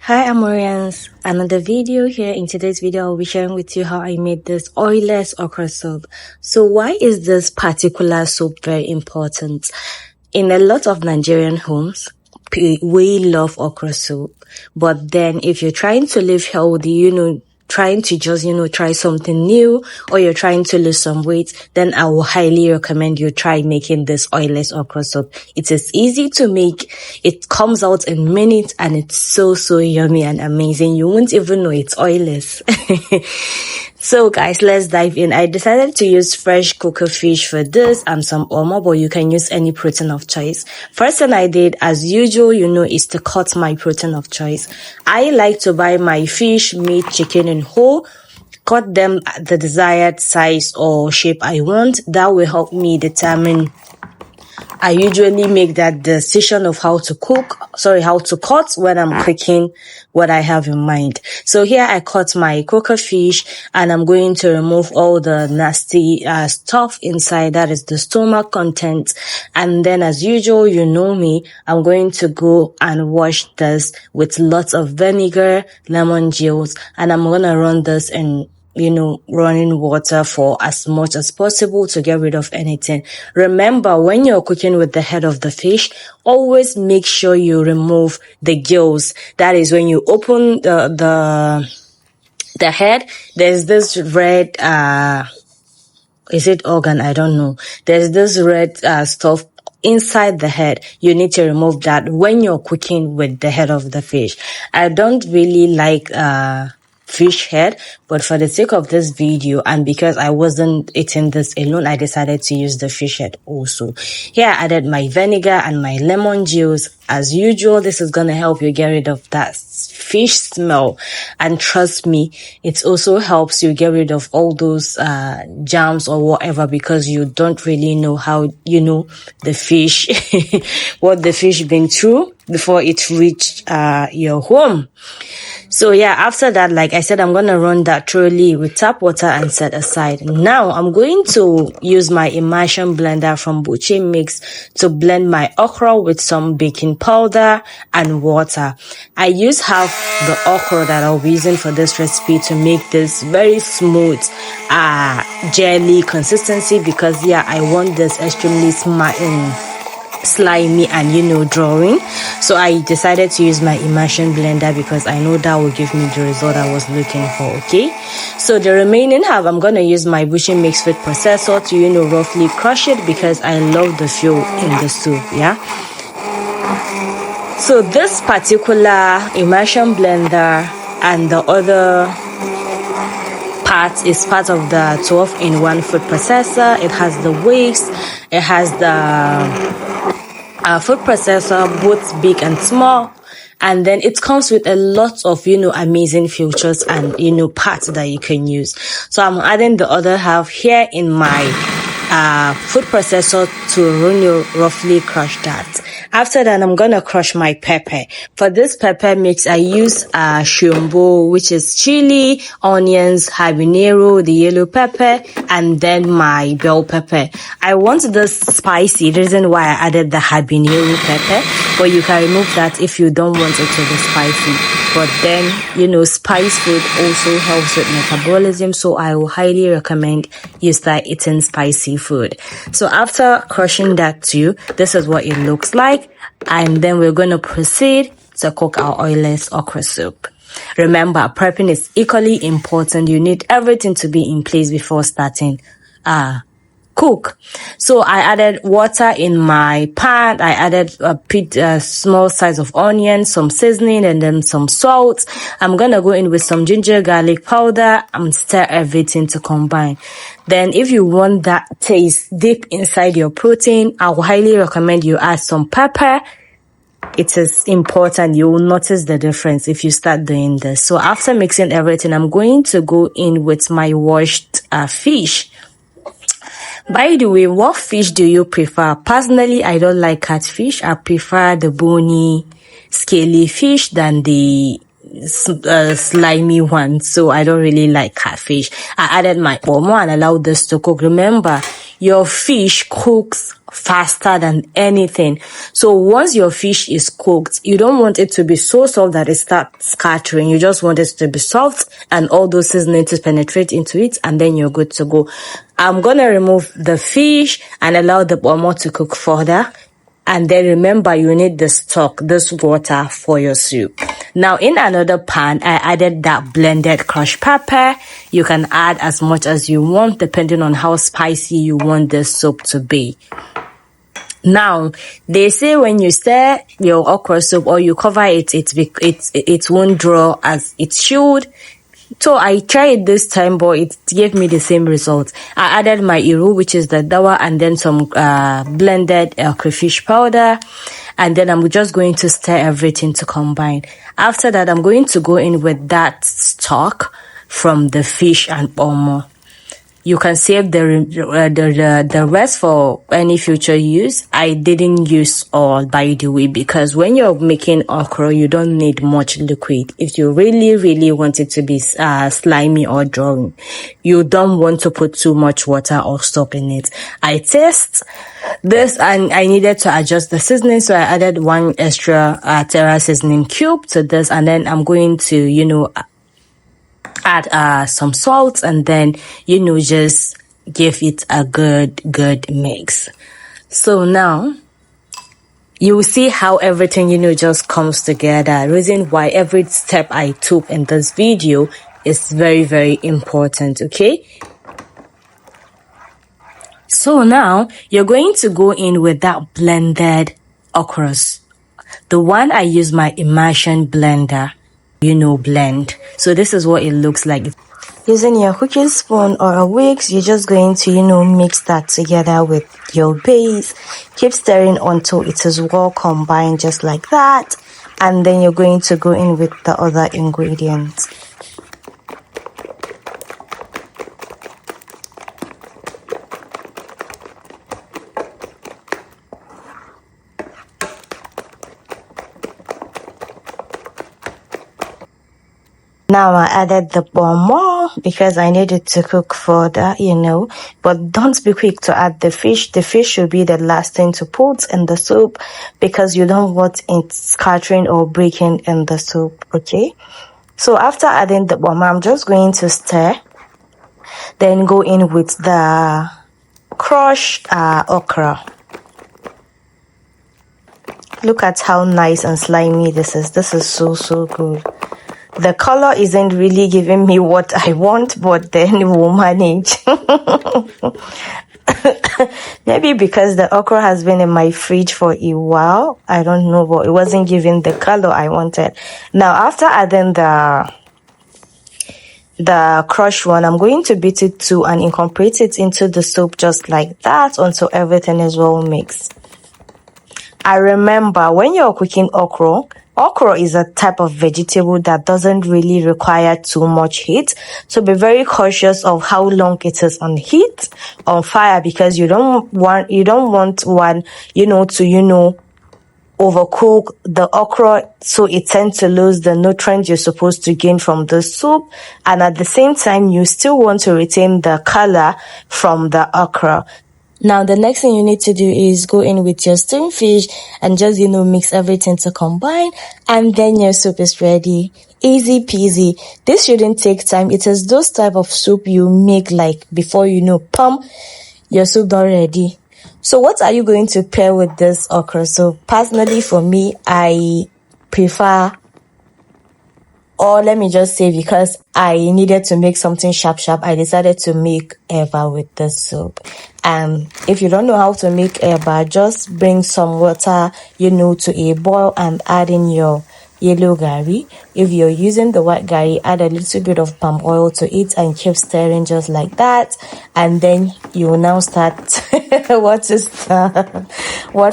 Hi Amorians, another video here. In today's video I'll be sharing with you how I made this oilless okra soup. So why is this particular soup very important? In a lot of Nigerian homes, we love okra soup, but then if you're trying to live healthy, trying to just, try something new, or you're trying to lose some weight, then I will highly recommend you try making this oilless okra soup. It is easy to make. It comes out in minutes and it's so yummy and amazing. You won't even know it's oilless. So guys, let's dive in. I decided to use fresh cooked fish for this and some omo, but you can use any protein of choice. First thing I did, as usual, is to cut my protein of choice. I like to buy my fish, meat, chicken in whole, cut them at the desired size or shape I want. That will help me determine. I usually make that decision of how to cut when I'm cooking what I have in mind. So here I cut my cooked fish and I'm going to remove all the nasty stuff inside, that is the stomach content. And then as usual, you know me, I'm going to go and wash this with lots of vinegar, lemon juice, and I'm going to run this in running water for as much as possible to get rid of anything. Remember, when you're cooking with the head of the fish, always make sure you remove the gills. That is when you open the head, there's this red, is it organ? I don't know. There's this red stuff inside the head. You need to remove that when you're cooking with the head of the fish. I don't really like fish head, but for the sake of this video and because I wasn't eating this alone, I decided to use the fish head also. Here I added my vinegar and my lemon juice. As usual, this is going to help you get rid of that fish smell, and trust me, it also helps you get rid of all those germs or whatever, because you don't really know how the fish what the fish been through before it reached your home. So yeah, after that, like I said, I'm going to run that thoroughly with tap water and set aside. Now I'm going to use my immersion blender from Buche Mix to blend my okra with some baking powder and water. I use half the okra that I'll be using for this recipe to make this very smooth jelly consistency, because yeah, I want this extremely slimy and drawing. So I decided to use my immersion blender because I know that will give me the result I was looking for. Okay, so the remaining half, I'm going to use my Buche Mix food processor to roughly crush it, because I love the feel in the soup. Yeah, so this particular immersion blender and the other part is part of the 12-in-1 food processor. It has the wicks, it has the food processor, both big and small, and then it comes with a lot of amazing features and parts that you can use. So I'm adding the other half here in my food processor to roughly crush that. After that, I'm gonna crush my pepper. For this pepper mix, I use shombo, which is chili, onions, habanero, the yellow pepper, and then my bell pepper. I want this spicy, the reason why I added the habanero pepper, but you can remove that if you don't want it to be spicy. But then, spice food also helps with metabolism, so I will highly recommend you start eating spicy food. So after crushing that too, this is what it looks like. And then we're going to proceed to cook our oilless okra soup. Remember, prepping is equally important. You need everything to be in place before starting cook. So I added water in my pan. I added a small size of onion, some seasoning, and then some salt. I'm gonna go in with some ginger garlic powder and stir everything to combine. Then if you want that taste deep inside your protein, I will highly recommend you add some pepper. It is important. You will notice the difference if you start doing this. So after mixing everything, I'm going to go in with my washed fish. By the way, what fish do you prefer? Personally, I don't like catfish. I prefer the bony, scaly fish than the slimy one. So I don't really like catfish. I added my Kpomo and allowed this to cook. Remember, your fish cooks faster than anything. So once your fish is cooked, you don't want it to be so soft that it starts scattering. You just want it to be soft and all those seasonings to penetrate into it, and then you're good to go. I'm gonna remove the fish and allow the kpomo to cook further. And then remember, you need the stock, this water for your soup. Now in another pan, I added that blended crushed pepper. You can add as much as you want depending on how spicy you want this soup to be. Now, they say when you stir your okra soup or you cover it, it won't draw as it should. So I tried this time, but it gave me the same result. I added my iru, which is the daddawa, and then some blended crayfish powder. And then I'm just going to stir everything to combine. After that, I'm going to go in with that stock from the fish and kpomo. You can save the rest for any future use. I didn't use all, by the way, because when you're making okra, you don't need much liquid. If you really want it to be slimy or drawing, you don't want to put too much water or stock in it. I test this and I needed to adjust the seasoning, so I added 1 extra terra seasoning cube to this, and then I'm going to, add some salt, and then just give it a good mix. So now you will see how everything just comes together. Reason why every step I took in this video is very important. Okay, so now you're going to go in with that blended okras. The one I use my immersion blender, blend. So this is what it looks like. Using your cooking spoon or a whisk, you're just going to, mix that together with your base. Keep stirring until it is well combined, just like that. And then you're going to go in with the other ingredients. Now I added the kpomo because I needed to cook further, but don't be quick to add the fish. The fish should be the last thing to put in the soup because you don't want it scattering or breaking in the soup, okay? So after adding the kpomo, I'm just going to stir, then go in with the crushed okra. Look at how nice and slimy this is. This is so good. The color isn't really giving me what I want, but then we'll manage. Maybe because the okra has been in my fridge for a while. I don't know, but it wasn't giving the color I wanted. Now, after adding the crushed one, I'm going to beat it too and incorporate it into the soup just like that until everything is well mixed. I remember when you're cooking okra is a type of vegetable that doesn't really require too much heat. So be very cautious of how long it is on heat, on fire, because you don't want one, to, overcook the okra, so it tends to lose the nutrients you're supposed to gain from the soup. And at the same time, you still want to retain the color from the okra. Now, the next thing you need to do is go in with your steamed fish and just, mix everything to combine. And then your soup is ready. Easy peasy. This shouldn't take time. It is those type of soup you make like before pump, your soup done ready. So what are you going to pair with this okra? So personally for me, I prefer, or let me just say, because I needed to make something sharp, I decided to make eba with this soup. And if you don't know how to make eba, just bring some water, to a boil and add in your yellow gari. If you're using the white gari, add a little bit of palm oil to it and keep stirring just like that. And then you will now start, what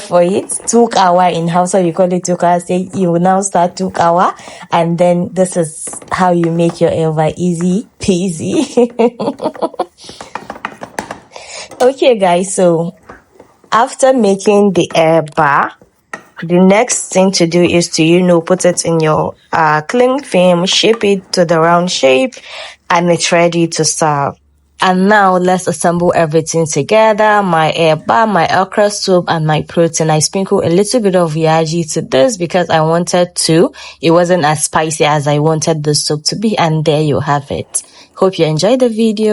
for it? Tukawa in Hausa, we call it tukawa. Say you will now start tukawa. And then this is how you make your eba, easy peasy. Okay guys, so after making the eba, the next thing to do is to, put it in your cling film, shape it to the round shape, and it's ready to serve. And now let's assemble everything together. My eba, my okra soup, and my protein. I sprinkle a little bit of yaji to this because I wanted to. It wasn't as spicy as I wanted the soup to be. And there you have it. Hope you enjoyed the video.